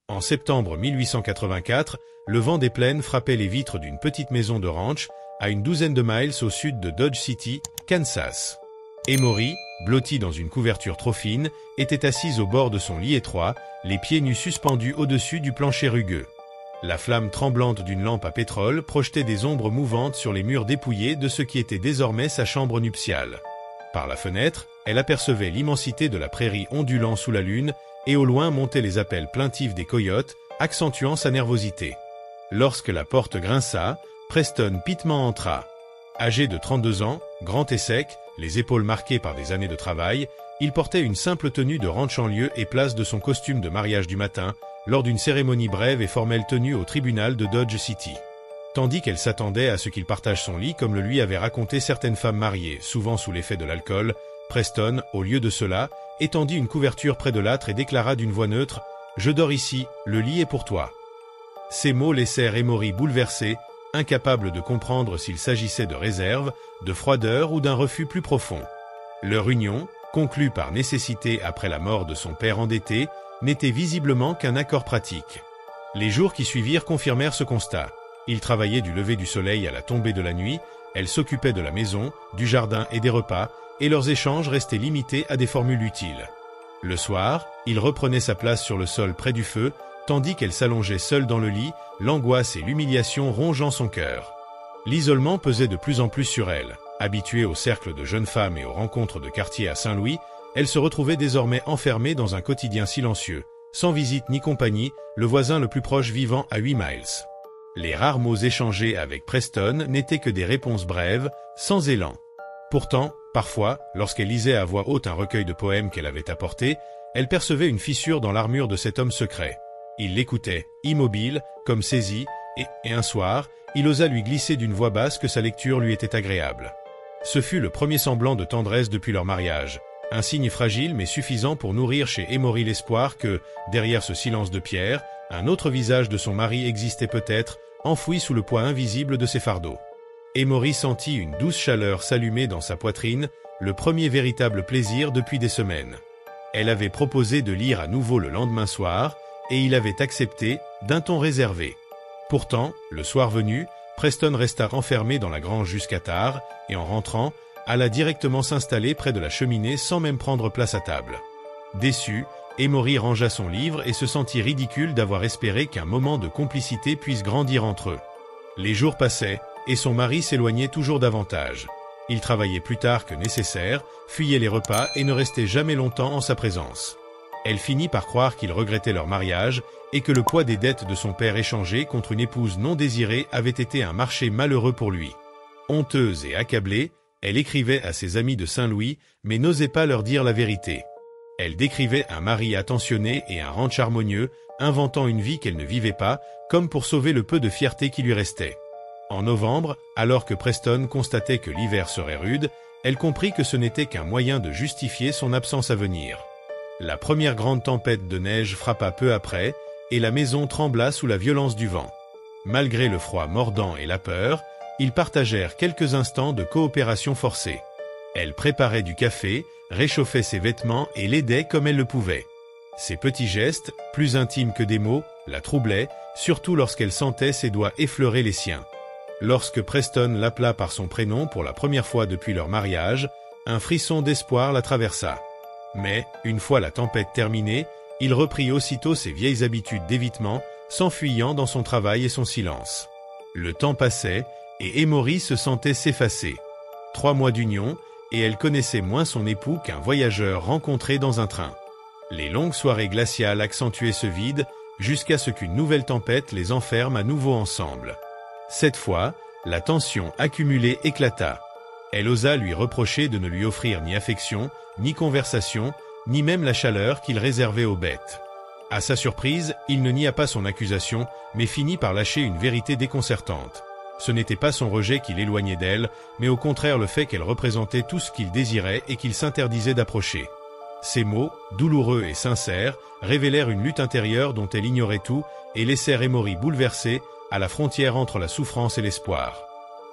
En septembre 1884, le vent des plaines frappait les vitres d'une petite maison de ranch à une douzaine de miles au sud de Dodge City, Kansas. Emory, blotti dans une couverture trop fine, était assise au bord de son lit étroit, les pieds nus suspendus au-dessus du plancher rugueux. La flamme tremblante d'une lampe à pétrole projetait des ombres mouvantes sur les murs dépouillés de ce qui était désormais sa chambre nuptiale. Par la fenêtre, elle apercevait l'immensité de la prairie ondulant sous la lune, et au loin montaient les appels plaintifs des coyotes, accentuant sa nervosité. Lorsque la porte grinça, Preston Pittman entra. Âgé de 32 ans, grand et sec, les épaules marquées par des années de travail, il portait une simple tenue de ranch en lieu et place de son costume de mariage du matin, lors d'une cérémonie brève et formelle tenue au tribunal de Dodge City. Tandis qu'elle s'attendait à ce qu'il partage son lit comme le lui avaient raconté certaines femmes mariées, souvent sous l'effet de l'alcool, Preston, au lieu de cela, étendit une couverture près de l'âtre et déclara d'une voix neutre « Je dors ici, le lit est pour toi ». Ces mots laissèrent Emory bouleversé, incapable de comprendre s'il s'agissait de réserve, de froideur ou d'un refus plus profond. Leur union, conclue par nécessité après la mort de son père endetté, n'était visiblement qu'un accord pratique. Les jours qui suivirent confirmèrent ce constat. Il travaillait du lever du soleil à la tombée de la nuit, elle s'occupait de la maison, du jardin et des repas, et leurs échanges restaient limités à des formules utiles. Le soir, il reprenait sa place sur le sol près du feu, tandis qu'elle s'allongeait seule dans le lit, l'angoisse et l'humiliation rongeant son cœur. L'isolement pesait de plus en plus sur elle. Habituée au cercle de jeunes femmes et aux rencontres de quartier à Saint-Louis, elle se retrouvait désormais enfermée dans un quotidien silencieux, sans visite ni compagnie, le voisin le plus proche vivant à 8 miles. Les rares mots échangés avec Preston n'étaient que des réponses brèves, sans élan. Pourtant, parfois, lorsqu'elle lisait à voix haute un recueil de poèmes qu'elle avait apporté, elle percevait une fissure dans l'armure de cet homme secret. Il l'écoutait, immobile, comme saisi, et un soir, il osa lui glisser d'une voix basse que sa lecture lui était agréable. Ce fut le premier semblant de tendresse depuis leur mariage, un signe fragile mais suffisant pour nourrir chez Emory l'espoir que, derrière ce silence de pierre, un autre visage de son mari existait peut-être, enfoui sous le poids invisible de ses fardeaux. Emory sentit une douce chaleur s'allumer dans sa poitrine, le premier véritable plaisir depuis des semaines. Elle avait proposé de lire à nouveau le lendemain soir, et il avait accepté, d'un ton réservé. Pourtant, le soir venu, Preston resta enfermé dans la grange jusqu'à tard, et en rentrant, alla directement s'installer près de la cheminée sans même prendre place à table. Déçu, Emory rangea son livre et se sentit ridicule d'avoir espéré qu'un moment de complicité puisse grandir entre eux. Les jours passaient, et son mari s'éloignait toujours davantage. Il travaillait plus tard que nécessaire, fuyait les repas et ne restait jamais longtemps en sa présence. Elle finit par croire qu'il regrettait leur mariage et que le poids des dettes de son père échangées contre une épouse non désirée avait été un marché malheureux pour lui. Honteuse et accablée, elle écrivait à ses amis de Saint-Louis, mais n'osait pas leur dire la vérité. Elle décrivait un mari attentionné et un ranch harmonieux, inventant une vie qu'elle ne vivait pas, comme pour sauver le peu de fierté qui lui restait. En novembre, alors que Preston constatait que l'hiver serait rude, elle comprit que ce n'était qu'un moyen de justifier son absence à venir. La première grande tempête de neige frappa peu après, et la maison trembla sous la violence du vent. Malgré le froid mordant et la peur, ils partagèrent quelques instants de coopération forcée. Elle préparait du café, réchauffait ses vêtements et l'aidait comme elle le pouvait. Ces petits gestes, plus intimes que des mots, la troublaient, surtout lorsqu'elle sentait ses doigts effleurer les siens. Lorsque Preston l'appela par son prénom pour la première fois depuis leur mariage, un frisson d'espoir la traversa. Mais, une fois la tempête terminée, il reprit aussitôt ses vieilles habitudes d'évitement, s'enfuyant dans son travail et son silence. Le temps passait, et Emory se sentait s'effacer. 3 mois d'union, et elle connaissait moins son époux qu'un voyageur rencontré dans un train. Les longues soirées glaciales accentuaient ce vide, jusqu'à ce qu'une nouvelle tempête les enferme à nouveau ensemble. Cette fois, la tension accumulée éclata. Elle osa lui reprocher de ne lui offrir ni affection, ni conversation, ni même la chaleur qu'il réservait aux bêtes. À sa surprise, il ne nia pas son accusation, mais finit par lâcher une vérité déconcertante. Ce n'était pas son rejet qui l'éloignait d'elle, mais au contraire le fait qu'elle représentait tout ce qu'il désirait et qu'il s'interdisait d'approcher. Ces mots, douloureux et sincères, révélèrent une lutte intérieure dont elle ignorait tout et laissèrent Emory bouleversée, à la frontière entre la souffrance et l'espoir.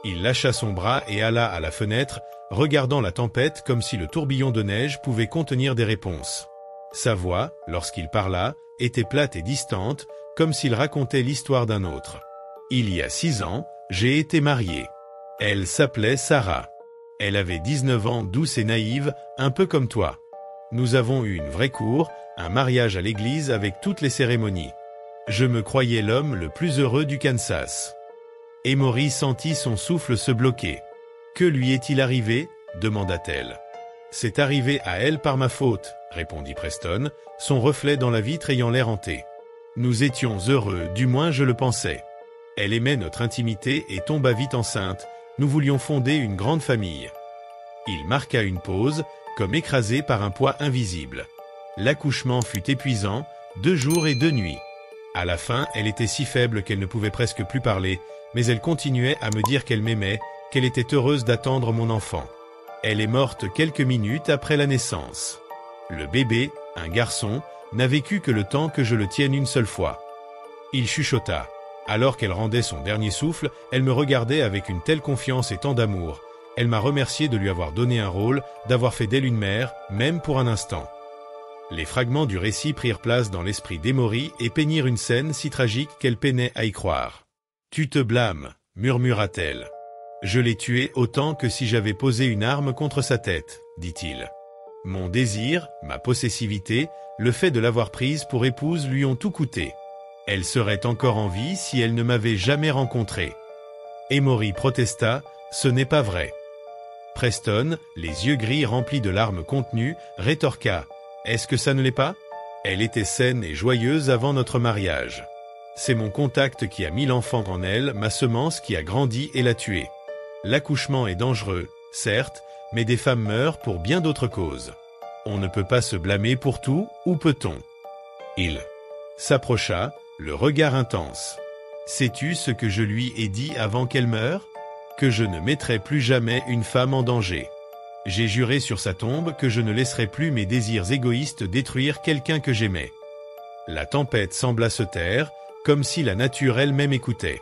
Il lâcha son bras et alla à la fenêtre, regardant la tempête comme si le tourbillon de neige pouvait contenir des réponses. Sa voix, lorsqu'il parla, était plate et distante, comme s'il racontait l'histoire d'un autre. Il y a 6 ans, j'ai été marié. Elle s'appelait Sarah. Elle avait 19 ans, douce et naïve, un peu comme toi. Nous avons eu une vraie cour, un mariage à l'église avec toutes les cérémonies. Je me croyais l'homme le plus heureux du Kansas. Emory sentit son souffle se bloquer. « Que lui est-il arrivé » demanda-t-elle. « C'est arrivé à elle par ma faute » répondit Preston, son reflet dans la vitre ayant l'air hanté. « Nous étions heureux, du moins je le pensais. Elle aimait notre intimité et tomba vite enceinte. Nous voulions fonder une grande famille. » Il marqua une pause, comme écrasé par un poids invisible. L'accouchement fut épuisant, 2 jours et 2 nuits. À la fin, elle était si faible qu'elle ne pouvait presque plus parler, mais elle continuait à me dire qu'elle m'aimait, qu'elle était heureuse d'attendre mon enfant. Elle est morte quelques minutes après la naissance. Le bébé, un garçon, n'a vécu que le temps que je le tienne une seule fois. Il chuchota. Alors qu'elle rendait son dernier souffle, elle me regardait avec une telle confiance et tant d'amour. Elle m'a remercié de lui avoir donné un rôle, d'avoir fait d'elle une mère, même pour un instant. Les fragments du récit prirent place dans l'esprit d'Emory et peignirent une scène si tragique qu'elle peinait à y croire. « Tu te blâmes, murmura-t-elle. Je l'ai tué autant que si j'avais posé une arme contre sa tête, dit-il. Mon désir, ma possessivité, le fait de l'avoir prise pour épouse lui ont tout coûté. Elle serait encore en vie si elle ne m'avait jamais rencontré. » Emory protesta, « Ce n'est pas vrai. » Preston, les yeux gris remplis de larmes contenues, rétorqua, « Est-ce que ça ne l'est pas? Elle était saine et joyeuse avant notre mariage. C'est mon contact qui a mis l'enfant en elle, ma semence qui a grandi et l'a tué. L'accouchement est dangereux, certes, mais des femmes meurent pour bien d'autres causes. On ne peut pas se blâmer pour tout, ou peut-on? » Il s'approcha, le regard intense. « Sais-tu ce que je lui ai dit avant qu'elle meure? Que je ne mettrai plus jamais une femme en danger. J'ai juré sur sa tombe que je ne laisserai plus mes désirs égoïstes détruire quelqu'un que j'aimais. » La tempête sembla se taire, comme si la nature elle-même écoutait.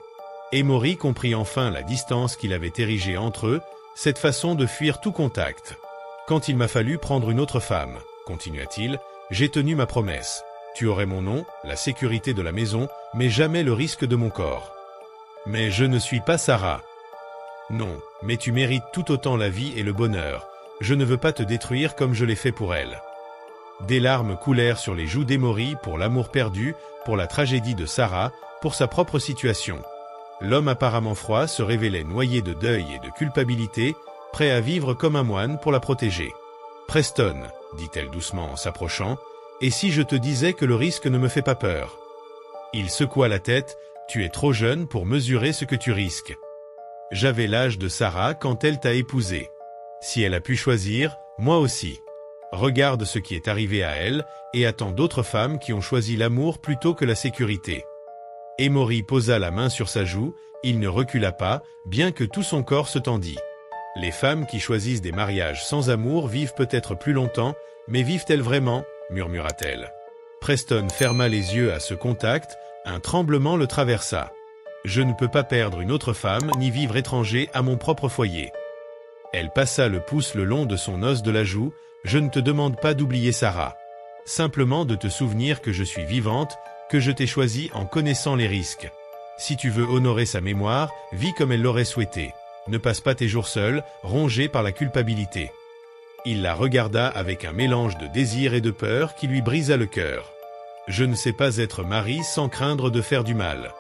Emory comprit enfin la distance qu'il avait érigée entre eux, cette façon de fuir tout contact. « Quand il m'a fallu prendre une autre femme, continua-t-il, j'ai tenu ma promesse. Tu aurais mon nom, la sécurité de la maison, mais jamais le risque de mon corps. Mais je ne suis pas Sarah. Non, mais tu mérites tout autant la vie et le bonheur. Je ne veux pas te détruire comme je l'ai fait pour elle. » Des larmes coulèrent sur les joues d'Emory pour l'amour perdu, pour la tragédie de Sarah, pour sa propre situation. L'homme apparemment froid se révélait noyé de deuil et de culpabilité, prêt à vivre comme un moine pour la protéger. « Preston, » dit-elle doucement en s'approchant, « et si je te disais que le risque ne me fait pas peur ?» Il secoua la tête, « Tu es trop jeune pour mesurer ce que tu risques. J'avais l'âge de Sarah quand elle t'a épousé. Si elle a pu choisir, moi aussi. Regarde ce qui est arrivé à elle, et à tant d'autres femmes qui ont choisi l'amour plutôt que la sécurité. » Emory posa la main sur sa joue, il ne recula pas, bien que tout son corps se tendit. « Les femmes qui choisissent des mariages sans amour vivent peut-être plus longtemps, mais vivent-elles vraiment ?» murmura-t-elle. Preston ferma les yeux à ce contact, un tremblement le traversa. « Je ne peux pas perdre une autre femme ni vivre étranger à mon propre foyer. » Elle passa le pouce le long de son os de la joue. « Je ne te demande pas d'oublier Sarah. Simplement de te souvenir que je suis vivante, que je t'ai choisi en connaissant les risques. Si tu veux honorer sa mémoire, vis comme elle l'aurait souhaité. Ne passe pas tes jours seul, rongé par la culpabilité. » Il la regarda avec un mélange de désir et de peur qui lui brisa le cœur. « Je ne sais pas être mari sans craindre de faire du mal. »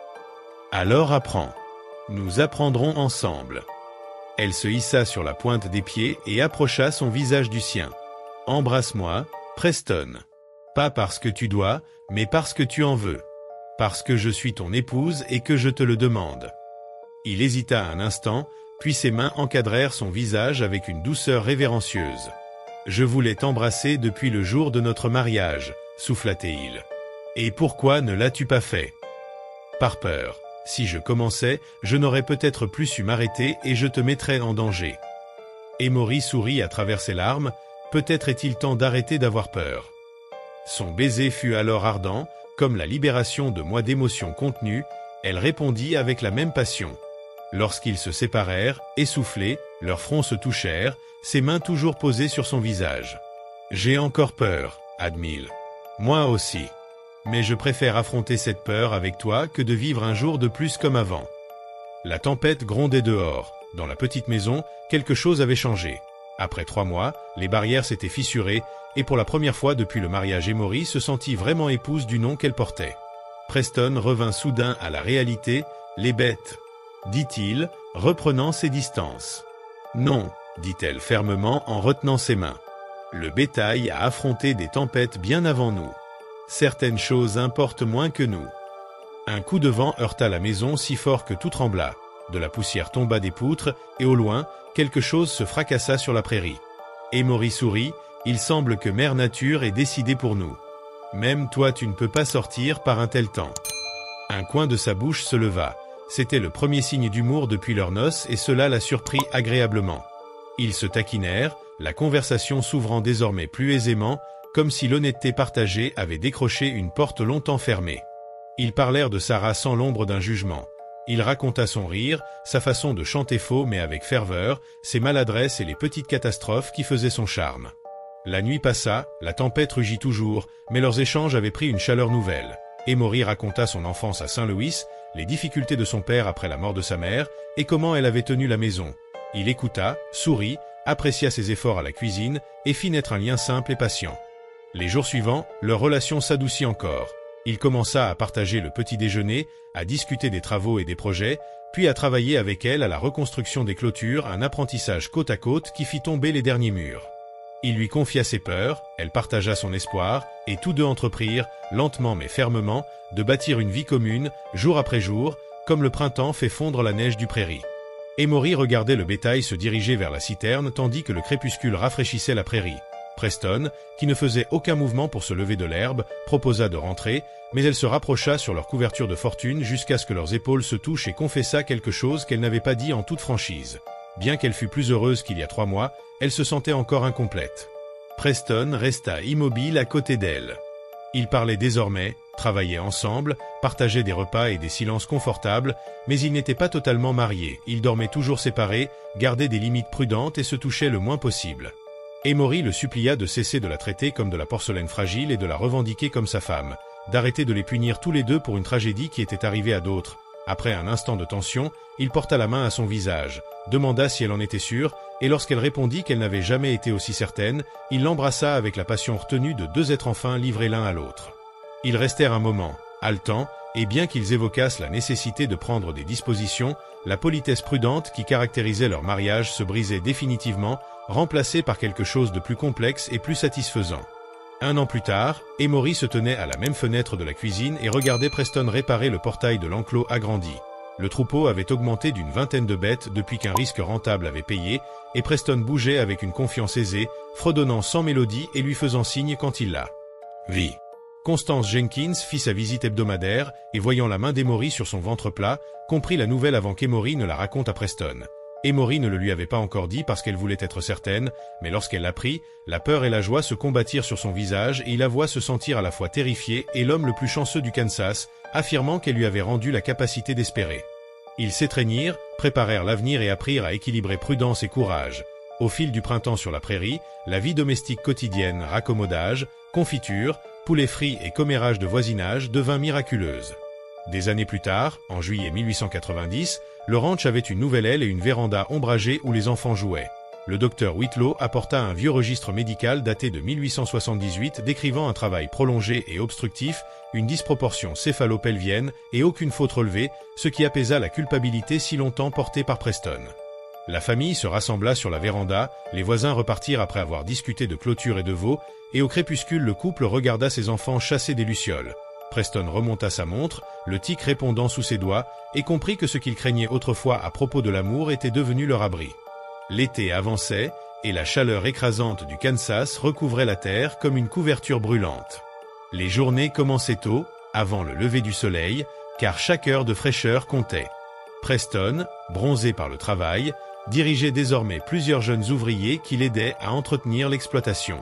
« Alors apprends. Nous apprendrons ensemble. » Elle se hissa sur la pointe des pieds et approcha son visage du sien. « Embrasse-moi, Preston. Pas parce que tu dois, mais parce que tu en veux. Parce que je suis ton épouse et que je te le demande. » Il hésita un instant, puis ses mains encadrèrent son visage avec une douceur révérencieuse. « Je voulais t'embrasser depuis le jour de notre mariage, » souffla-t-il. « Et pourquoi ne l'as-tu pas fait? » Par peur. Si je commençais, je n'aurais peut-être plus su m'arrêter et je te mettrais en danger. Emory sourit à travers ses larmes, peut-être est-il temps d'arrêter d'avoir peur. Son baiser fut alors ardent, comme la libération de mois d'émotions contenues, elle répondit avec la même passion. Lorsqu'ils se séparèrent, essoufflés, leurs fronts se touchèrent, ses mains toujours posées sur son visage. « J'ai encore peur, admit-il. Moi aussi. Mais je préfère affronter cette peur avec toi que de vivre un jour de plus comme avant. La tempête grondait dehors. Dans la petite maison, quelque chose avait changé. Après 3 mois, les barrières s'étaient fissurées, et pour la première fois depuis le mariage, Emory se sentit vraiment épouse du nom qu'elle portait. Preston revint soudain à la réalité. « Les bêtes », dit-il, reprenant ses distances. « Non », dit-elle fermement en retenant ses mains. « Le bétail a affronté des tempêtes bien avant nous. Certaines choses importent moins que nous. » Un coup de vent heurta la maison si fort que tout trembla. De la poussière tomba des poutres, et au loin, quelque chose se fracassa sur la prairie. Emory sourit. « Il semble que Mère Nature ait décidé pour nous. Même toi tu ne peux pas sortir par un tel temps. » Un coin de sa bouche se leva. C'était le premier signe d'humour depuis leurs noces et cela la surprit agréablement. Ils se taquinèrent, la conversation s'ouvrant désormais plus aisément, comme si l'honnêteté partagée avait décroché une porte longtemps fermée. Ils parlèrent de Sarah sans l'ombre d'un jugement. Il raconta son rire, sa façon de chanter faux mais avec ferveur, ses maladresses et les petites catastrophes qui faisaient son charme. La nuit passa, la tempête rugit toujours, mais leurs échanges avaient pris une chaleur nouvelle. Emory raconta son enfance à Saint-Louis, les difficultés de son père après la mort de sa mère, et comment elle avait tenu la maison. Il écouta, sourit, apprécia ses efforts à la cuisine, et fit naître un lien simple et patient. Les jours suivants, leur relation s'adoucit encore. Il commença à partager le petit déjeuner, à discuter des travaux et des projets, puis à travailler avec elle à la reconstruction des clôtures, un apprentissage côte à côte qui fit tomber les derniers murs. Il lui confia ses peurs, elle partagea son espoir, et tous deux entreprirent, lentement mais fermement, de bâtir une vie commune, jour après jour, comme le printemps fait fondre la neige du prairie. Emory regardait le bétail se diriger vers la citerne tandis que le crépuscule rafraîchissait la prairie. Preston, qui ne faisait aucun mouvement pour se lever de l'herbe, proposa de rentrer, mais elle se rapprocha sur leur couverture de fortune jusqu'à ce que leurs épaules se touchent et confessa quelque chose qu'elle n'avait pas dit en toute franchise. Bien qu'elle fût plus heureuse qu'il y a 3 mois, elle se sentait encore incomplète. Preston resta immobile à côté d'elle. Ils parlaient désormais, travaillaient ensemble, partageaient des repas et des silences confortables, mais ils n'étaient pas totalement mariés, ils dormaient toujours séparés, gardaient des limites prudentes et se touchaient le moins possible. Emory le supplia de cesser de la traiter comme de la porcelaine fragile et de la revendiquer comme sa femme, d'arrêter de les punir tous les deux pour une tragédie qui était arrivée à d'autres. Après un instant de tension, il porta la main à son visage, demanda si elle en était sûre, et lorsqu'elle répondit qu'elle n'avait jamais été aussi certaine, il l'embrassa avec la passion retenue de 2 êtres enfin livrés l'un à l'autre. Ils restèrent un moment, haletants, et bien qu'ils évoquassent la nécessité de prendre des dispositions, la politesse prudente qui caractérisait leur mariage se brisait définitivement, remplacée par quelque chose de plus complexe et plus satisfaisant. 1 an plus tard, Emory se tenait à la même fenêtre de la cuisine et regardait Preston réparer le portail de l'enclos agrandi. Le troupeau avait augmenté d'une 20aine de bêtes depuis qu'un risque rentable avait payé, et Preston bougeait avec une confiance aisée, fredonnant sans mélodie et lui faisant signe quand il la vit. Constance Jenkins fit sa visite hebdomadaire, et voyant la main d'Emory sur son ventre plat, comprit la nouvelle avant qu'Emory ne la raconte à Preston. Emory ne le lui avait pas encore dit parce qu'elle voulait être certaine, mais lorsqu'elle l'apprit, la peur et la joie se combattirent sur son visage et il avoua se sentir à la fois terrifié et l'homme le plus chanceux du Kansas, affirmant qu'elle lui avait rendu la capacité d'espérer. Ils s'étreignirent, préparèrent l'avenir et apprirent à équilibrer prudence et courage. Au fil du printemps sur la prairie, la vie domestique quotidienne, raccommodage, confiture, poulet frits et commérage de voisinage devint miraculeuse. Des années plus tard, en juillet 1890, le ranch avait une nouvelle aile et une véranda ombragée où les enfants jouaient. Le docteur Whitlow apporta un vieux registre médical daté de 1878 décrivant un travail prolongé et obstructif, une disproportion céphalopelvienne et aucune faute relevée, ce qui apaisa la culpabilité si longtemps portée par Preston. La famille se rassembla sur la véranda, les voisins repartirent après avoir discuté de clôture et de veaux, et au crépuscule le couple regarda ses enfants chasser des lucioles. Preston remonta sa montre, le tic répondant sous ses doigts, et comprit que ce qu'il craignait autrefois à propos de l'amour était devenu leur abri. L'été avançait, et la chaleur écrasante du Kansas recouvrait la terre comme une couverture brûlante. Les journées commençaient tôt, avant le lever du soleil, car chaque heure de fraîcheur comptait. Preston, bronzé par le travail, dirigeait désormais plusieurs jeunes ouvriers qui l'aidaient à entretenir l'exploitation.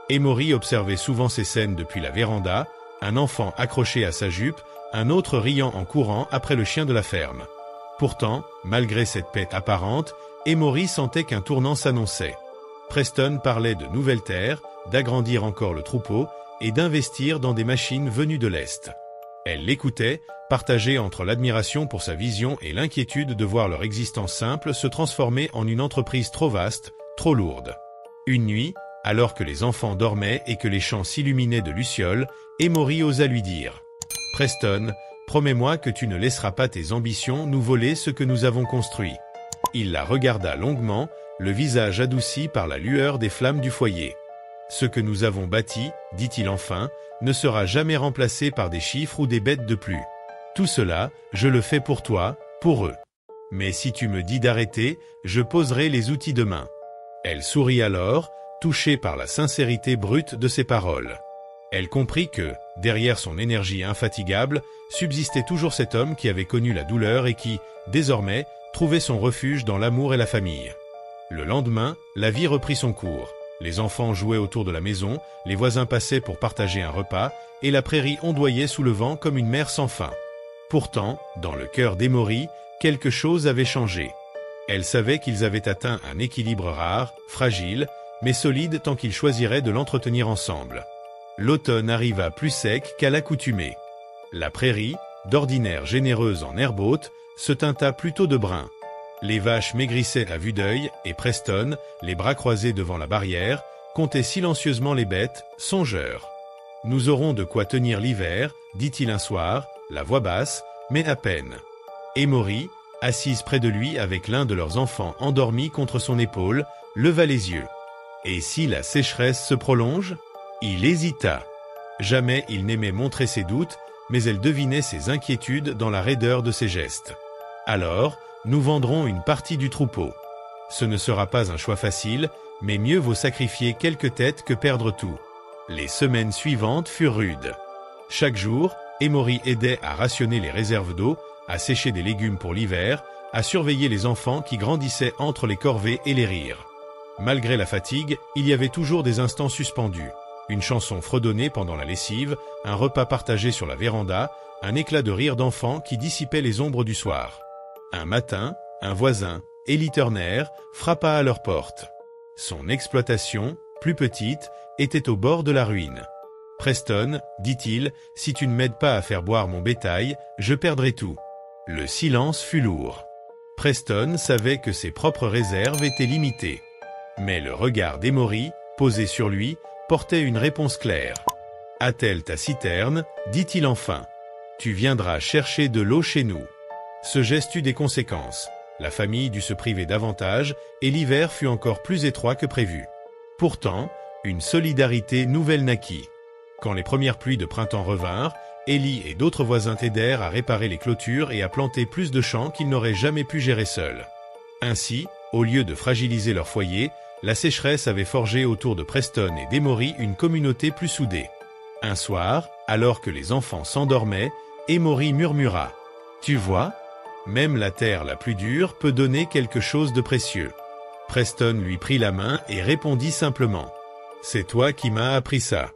Emory observait souvent ces scènes depuis la véranda, un enfant accroché à sa jupe, un autre riant en courant après le chien de la ferme. Pourtant, malgré cette paix apparente, Emory sentait qu'un tournant s'annonçait. Preston parlait de nouvelles terres, d'agrandir encore le troupeau, et d'investir dans des machines venues de l'Est. Elle l'écoutait, partagée entre l'admiration pour sa vision et l'inquiétude de voir leur existence simple se transformer en une entreprise trop vaste, trop lourde. Une nuit, alors que les enfants dormaient et que les champs s'illuminaient de lucioles, Emory osa lui dire « Preston, promets-moi que tu ne laisseras pas tes ambitions nous voler ce que nous avons construit. » Il la regarda longuement, le visage adouci par la lueur des flammes du foyer. « Ce que nous avons bâti, dit-il enfin, ne sera jamais remplacé par des chiffres ou des bêtes de plus. Tout cela, je le fais pour toi, pour eux. Mais si tu me dis d'arrêter, je poserai les outils demain. » Elle sourit alors, touchée par la sincérité brute de ses paroles. Elle comprit que, derrière son énergie infatigable, subsistait toujours cet homme qui avait connu la douleur et qui, désormais, trouvait son refuge dans l'amour et la famille. Le lendemain, la vie reprit son cours. Les enfants jouaient autour de la maison, les voisins passaient pour partager un repas, et la prairie ondoyait sous le vent comme une mer sans fin. Pourtant, dans le cœur d'Emory, quelque chose avait changé. Elle savait qu'ils avaient atteint un équilibre rare, fragile, mais solide tant qu'ils choisiraient de l'entretenir ensemble. L'automne arriva plus sec qu'à l'accoutumée. La prairie, d'ordinaire généreuse en herbe haute, se teinta plutôt de brun. Les vaches maigrissaient à vue d'œil, et Preston, les bras croisés devant la barrière, comptait silencieusement les bêtes, songeur. « Nous aurons de quoi tenir l'hiver, dit-il un soir, la voix basse, mais à peine. » Emory, assise près de lui avec l'un de leurs enfants endormis contre son épaule, leva les yeux. Et si la sécheresse se prolonge? Il hésita. Jamais il n'aimait montrer ses doutes, mais elle devinait ses inquiétudes dans la raideur de ses gestes. Alors, nous vendrons une partie du troupeau. Ce ne sera pas un choix facile, mais mieux vaut sacrifier quelques têtes que perdre tout. Les semaines suivantes furent rudes. Chaque jour, Emory aidait à rationner les réserves d'eau, à sécher des légumes pour l'hiver, à surveiller les enfants qui grandissaient entre les corvées et les rires. Malgré la fatigue, il y avait toujours des instants suspendus. Une chanson fredonnée pendant la lessive, un repas partagé sur la véranda, un éclat de rire d'enfant qui dissipait les ombres du soir. Un matin, un voisin, Ellie Turner, frappa à leur porte. Son exploitation, plus petite, était au bord de la ruine. « Preston, dit-il, si tu ne m'aides pas à faire boire mon bétail, je perdrai tout. » Le silence fut lourd. Preston savait que ses propres réserves étaient limitées. Mais le regard d'Emory, posé sur lui, portait une réponse claire. « Attelle ta citerne, dit-il enfin. Tu viendras chercher de l'eau chez nous. » Ce geste eut des conséquences. La famille dut se priver davantage et l'hiver fut encore plus étroit que prévu. Pourtant, une solidarité nouvelle naquit. Quand les premières pluies de printemps revinrent, Ellie et d'autres voisins aidèrent à réparer les clôtures et à planter plus de champs qu'ils n'auraient jamais pu gérer seuls. Ainsi, au lieu de fragiliser leur foyer, la sécheresse avait forgé autour de Preston et d'Emory une communauté plus soudée. Un soir, alors que les enfants s'endormaient, Emory murmura « Tu vois ? Même la terre la plus dure peut donner quelque chose de précieux. » Preston lui prit la main et répondit simplement « C'est toi qui m'as appris ça. »